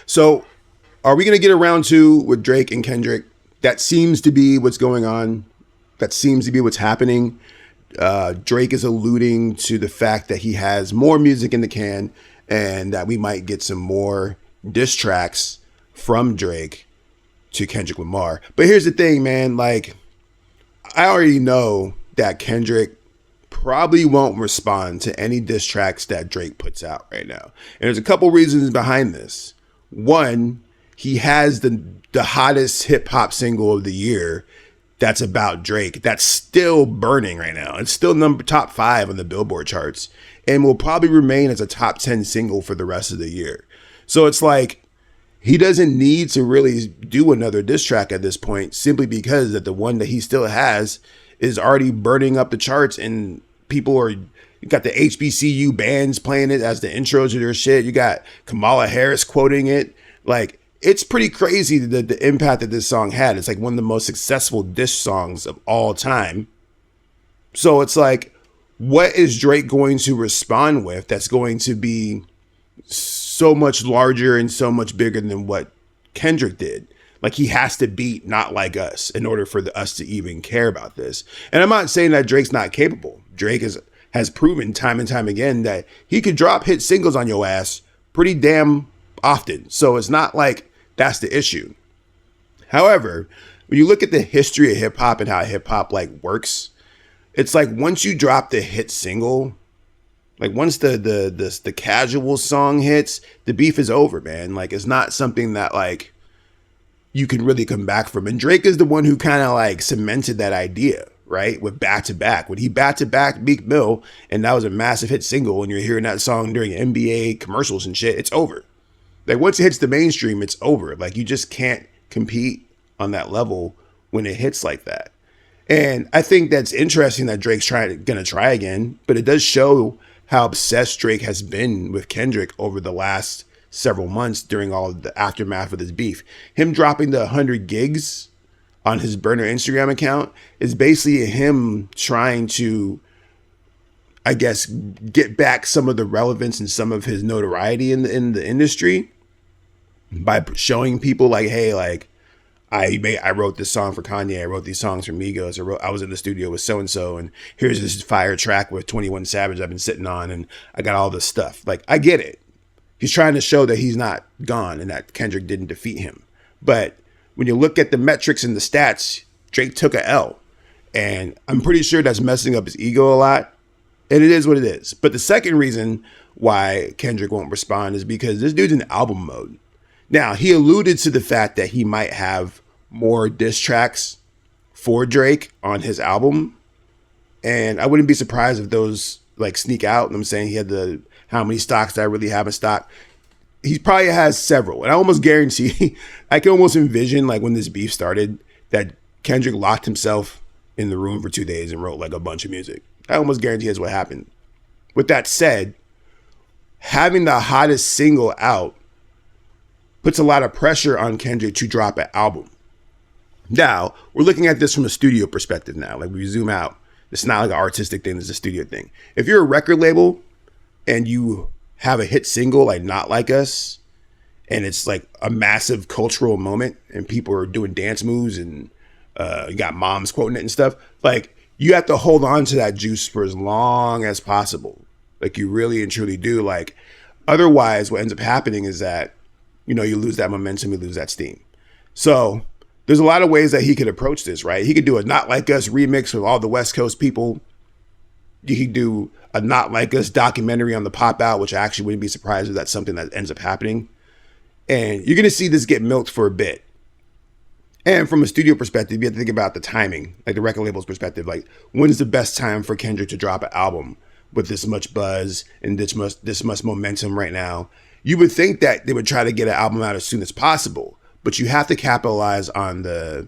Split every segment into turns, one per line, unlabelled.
So, are we going to get around to with Drake and Kendrick? That seems to be what's going on. That seems to be what's happening. Drake is alluding to the fact that he has more music in the can and that we might get some more diss tracks from Drake to Kendrick Lamar. But here's the thing, man. Like, I already know that Kendrick probably won't respond to any diss tracks that Drake puts out right now. And there's a couple reasons behind this. One, he has the hottest hip hop single of the year that's about Drake that's still burning right now. It's still top 5 on the Billboard charts and will probably remain as a top 10 single for the rest of the year. So it's like he doesn't need to really do another diss track at this point, simply because that the one that he still has is already burning up the charts, and people are, you got the HBCU bands playing it as the intros to their shit. You got Kamala Harris quoting it. Like, it's pretty crazy the impact that this song had. It's like one of the most successful diss songs of all time. So it's like, what is Drake going to respond with that's going to be so much larger and so much bigger than what Kendrick did? Like, he has to beat Not Like Us in order for us to even care about this. And I'm not saying that Drake's not capable. Drake has proven time and time again that he could drop hit singles on your ass pretty damn often. So it's not like that's the issue. However, when you look at the history of hip hop and how hip hop like works, it's like once you drop the hit single, like once the casual song hits, the beef is over, man. Like, it's not something that like you can really come back from. And Drake is the one who kind of like cemented that idea, right? With Back to Back. When he back to back Meek Mill, and that was a massive hit single, and you're hearing that song during NBA commercials and shit, it's over. Like, once it hits the mainstream, it's over. Like, you just can't compete on that level when it hits like that. And I think that's interesting that Drake's gonna try again, but it does show how obsessed Drake has been with Kendrick over the last several months during all of the aftermath of this beef. Him dropping the 100 gigs on his burner Instagram account is basically him trying to, I guess, get back some of the relevance and some of his notoriety in the industry by showing people like, hey, like, I wrote this song for Kanye. I wrote these songs for Migos. I was in the studio with so-and-so, and here's this fire track with 21 Savage I've been sitting on, and I got all this stuff. Like, I get it. He's trying to show that he's not gone and that Kendrick didn't defeat him. But when you look at the metrics and the stats, Drake took a L. And I'm pretty sure that's messing up his ego a lot. And it is what it is. But the second reason why Kendrick won't respond is because this dude's in album mode. Now, he alluded to the fact that he might have more diss tracks for Drake on his album. And I wouldn't be surprised if those like sneak out. And I'm saying he had how many stocks that I really have in stock. He probably has several. And I almost guarantee, I can almost envision like when this beef started, that Kendrick locked himself in the room for 2 days and wrote like a bunch of music. I almost guarantee that's what happened. With that said, having the hottest single out puts a lot of pressure on Kendrick to drop an album. Now, we're looking at this from a studio perspective now. Like, we zoom out. It's not like an artistic thing, it's a studio thing. If you're a record label and you have a hit single like Not Like Us, and it's like a massive cultural moment and people are doing dance moves and you got moms quoting it and stuff, like, you have to hold on to that juice for as long as possible. Like, you really and truly do. Like, otherwise what ends up happening is that, you know, you lose that momentum, you lose that steam. So there's a lot of ways that he could approach this, right? He could do a Not Like Us remix with all the West Coast people. You could do a Not Like Us documentary on the Pop Out, which I actually wouldn't be surprised if that's something that ends up happening. And you're going to see this get milked for a bit. And from a studio perspective, you have to think about the timing, like the record label's perspective. Like, when is the best time for Kendrick to drop an album with this much buzz and this much momentum right now? You would think that they would try to get an album out as soon as possible, but you have to capitalize on the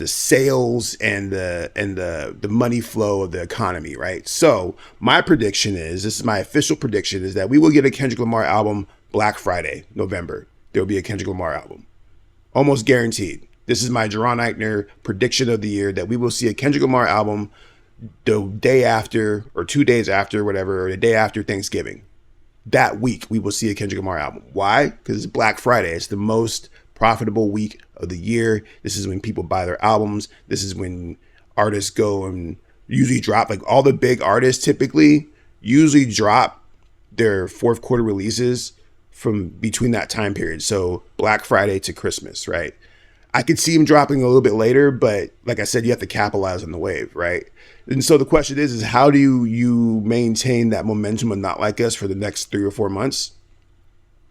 sales and the money flow of the economy, right? So my prediction is, this is my official prediction, is that we will get a Kendrick Lamar album Black Friday, November. There will be a Kendrick Lamar album. Almost guaranteed. This is my Jerron Eichner prediction of the year, that we will see a Kendrick Lamar album the day after, or 2 days after, whatever, or the day after Thanksgiving. that week we will see a Kendrick Lamar album. Why? Because it's Black Friday. It's the most profitable week of the year. This is when people buy their albums. This is when artists go and usually drop, like all the big artists typically usually drop their fourth quarter releases from between that time period. So Black Friday to Christmas, right? I could see him dropping a little bit later, but like I said, you have to capitalize on the wave, right? And so the question is how do you maintain that momentum of Not Like Us for the next 3 or 4 months?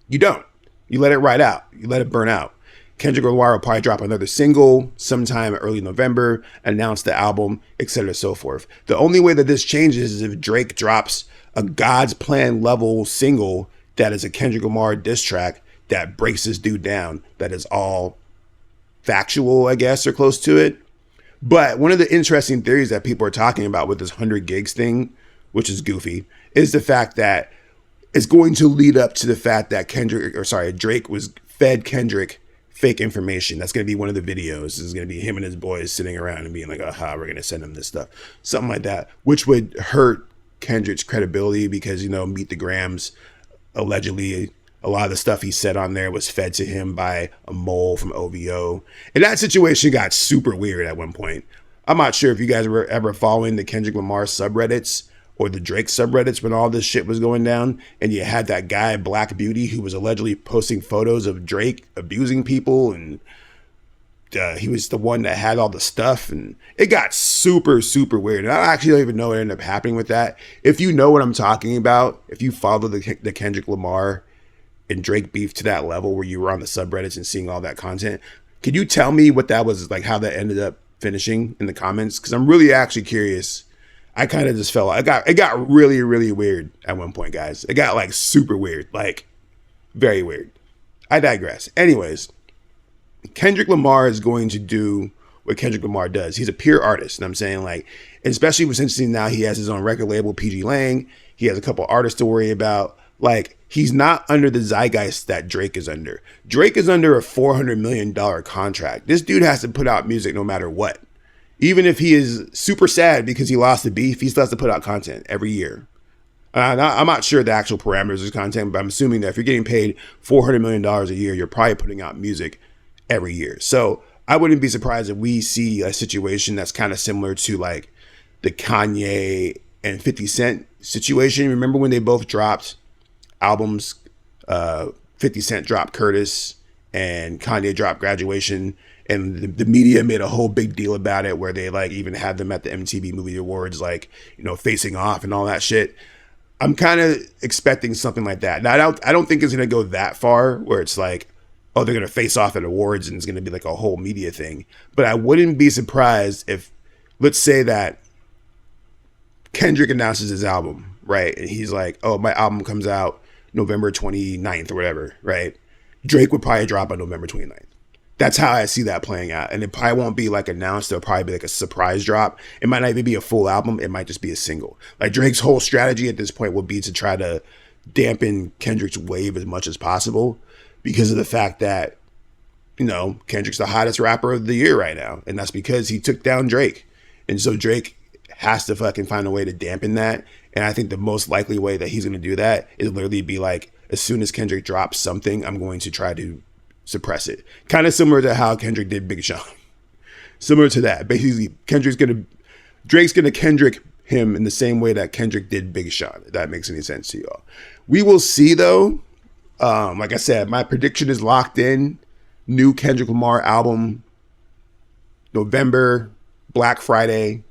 You don't. You let it ride out. You let it burn out. Kendrick Lamar will probably drop another single sometime early November, announce the album, etc. so forth. The only way that this changes is if Drake drops a God's Plan level single that is a Kendrick Lamar diss track that breaks this dude down, that is all factual, I guess, or close to it. But one of the interesting theories that people are talking about with this 100 gigs thing, which is goofy, is the fact that it's going to lead up to the fact that Drake was fed Kendrick fake information. That's going to be one of the videos. This is going to be him and his boys sitting around and being like, aha, we're going to send him this stuff. Something like that, which would hurt Kendrick's credibility because, Meet the Grams, allegedly, a lot of the stuff he said on there was fed to him by a mole from OVO. And that situation got super weird at one point. I'm not sure if you guys were ever following the Kendrick Lamar subreddits or the Drake subreddits when all this shit was going down, and you had that guy, Black Beauty, who was allegedly posting photos of Drake abusing people, and he was the one that had all the stuff, and it got super, super weird. And I actually don't even know what ended up happening with that. If you know what I'm talking about, if you follow the Kendrick Lamar and Drake beef to that level where you were on the subreddits and seeing all that content, could you tell me what that was like, how that ended up finishing in the comments? Because I'm really actually curious. I kind of just fell out. It got really, really weird at one point, guys. It got like super weird, like very weird. I digress. Anyways, Kendrick Lamar is going to do what Kendrick Lamar does. He's a pure artist. And I'm saying, like, especially what's interesting now, he has his own record label, PG Lang. He has a couple artists to worry about. Like, he's not under the zeitgeist that Drake is under. Drake is under a $400 million contract. This dude has to put out music no matter what. Even if he is super sad because he lost the beef, he still has to put out content every year. I'm not sure the actual parameters of content, but I'm assuming that if you're getting paid $400 million a year, you're probably putting out music every year. So I wouldn't be surprised if we see a situation that's kind of similar to like the Kanye and 50 Cent situation. Remember when they both dropped albums? 50 Cent dropped Curtis and Kanye dropped Graduation. And the media made a whole big deal about it where they like even had them at the MTV Movie Awards, like, facing off and all that shit. I'm kind of expecting something like that. Now, I don't think it's going to go that far where it's like, oh, they're going to face off at awards and it's going to be like a whole media thing. But I wouldn't be surprised if, let's say that Kendrick announces his album, right? And he's like, oh, my album comes out November 29th or whatever, right? Drake would probably drop on November 29th. That's how I see that playing out. And it probably won't be like announced. It'll probably be like a surprise drop. It might not even be a full album. It might just be a single. Like Drake's whole strategy at this point will be to try to dampen Kendrick's wave as much as possible because of the fact that, Kendrick's the hottest rapper of the year right now. And that's because he took down Drake. And so Drake has to fucking find a way to dampen that. And I think the most likely way that he's going to do that is literally be like, as soon as Kendrick drops something, I'm going to try to suppress it. Kind of similar to how Kendrick did Big Sean. Similar to that. Basically, Drake's gonna Kendrick him in the same way that Kendrick did Big Sean, if that makes any sense to y'all. We will see though. Like I said, my prediction is locked in. New Kendrick Lamar album, November, Black Friday.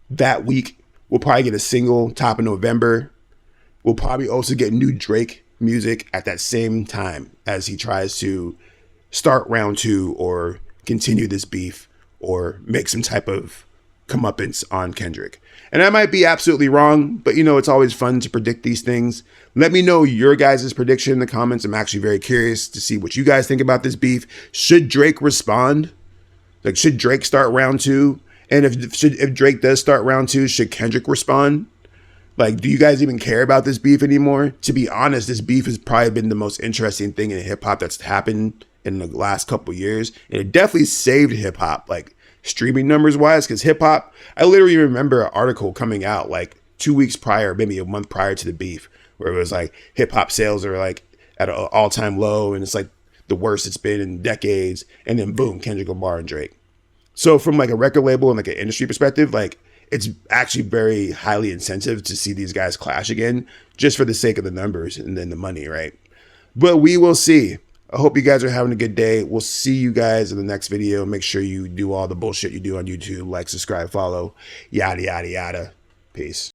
That week, we'll probably get a single top of November. We'll probably also get new Drake music at that same time as he tries to start round 2 or continue this beef or make some type of comeuppance on Kendrick. And I might be absolutely wrong, but it's always fun to predict these things. Let me know your guys' prediction in the comments. I'm actually very curious to see what you guys think about this beef. Should Drake respond? Like, should Drake start round 2? And if Drake does start round 2, should Kendrick respond? Like, do you guys even care about this beef anymore? To be honest, this beef has probably been the most interesting thing in hip hop that's happened in the last couple of years. And it definitely saved hip hop, like streaming numbers wise, because hip hop, I literally remember an article coming out like 2 weeks prior, maybe a month prior to the beef, where it was like hip hop sales are like at an all time low, and it's like the worst it's been in decades. And then boom, Kendrick Lamar and Drake. So from like a record label and like an industry perspective, like it's actually very highly incentive to see these guys clash again, just for the sake of the numbers and then the money, right? But we will see. I hope you guys are having a good day. We'll see you guys in the next video. Make sure you do all the bullshit you do on YouTube, like, subscribe, follow, yada, yada, yada. Peace.